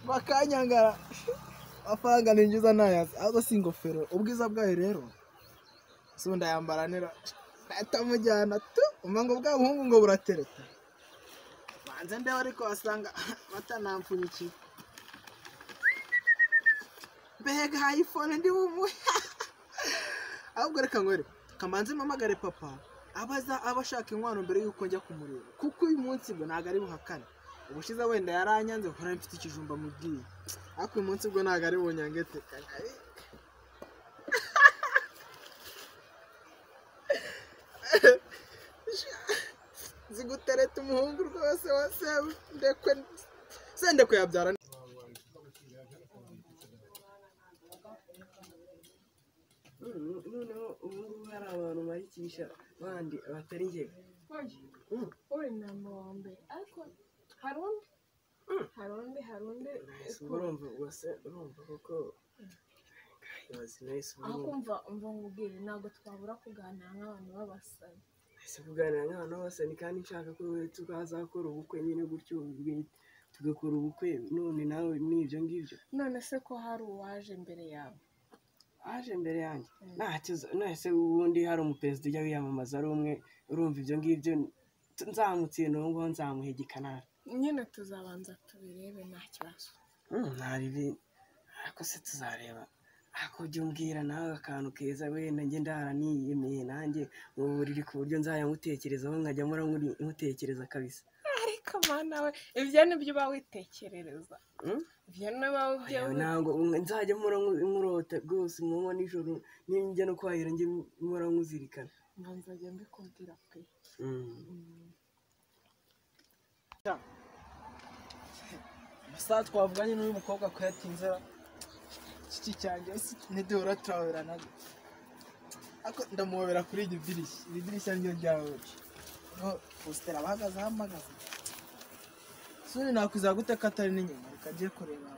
bakanyangara amafaranga ninjiza nayazi ahubwo si ingofero ubwiza bwayo rero so ndayambaranira natamujyana tu umango bwa buhungu ngo buratereta banze ndeba ariko wasanga batanampfunyikiye mbega iPhone ndi bumwe ahubwo reka ngwere kamanze mpamagare papa abaza abashaka inkwano mbere yuko njya kumureba kuko uyu munsi bwo ntago ari buhakane ubushize wenda yaranyanze kuko nari mfite ikijumba mubwiye ariko uyu munsi bwo ntago ari bunyangete zigutereta umuhungu rwose wase ndekwe sende kuyabyara noneho ubu hari abantu barikisha bandi abatari njye uri namba wa mbere ariko hari undi urumva wase urumva koko aho kumva nkubwire ntabwo twabura kuganira nk'abantu b'abasani ese kuganira nk'abantu b'abasani kandi nshaka ko tukazakora ubukwe nyine gutyo tugakora ubukwe none nawe n'ibyo ngibyo none se ko hari uwaje mbere yawe aje imbere yanjye ntacyo ubundi hari umuperezida ujya wiyamamaza ari umwe urumva ibyo ngibyo nzamutsinda uwo nguwo nzamuhegeka nabi nyine tuzabanza tubirebe nta kibazo ntaribi ariko se tuzareba ariko ujya umbwira nawe akantu keza wenda njye ndaraniyemeye nanjye mu buriri ku buryo nzajya ngutekerezaho nkajya mpora nkutekereza kabisa ariko mana we ibyo nibyo uba witekerereza ibyo ntabwo nzajya mpora nkurota rwose umunwa nijoro ninjya no kwahira njye mpora nkuzirikana nzajya mbikubwira pe amasaha twavuganye n'uyu mukobwa ko yatinze iki cyanjye ntiduhora turahoberana ariko ndamuhobera kuri iri dirishya niryo ryawe positeri abahagaze ahamagaze suri nakwiza gute ko atari n'inyuma reka agiye kureba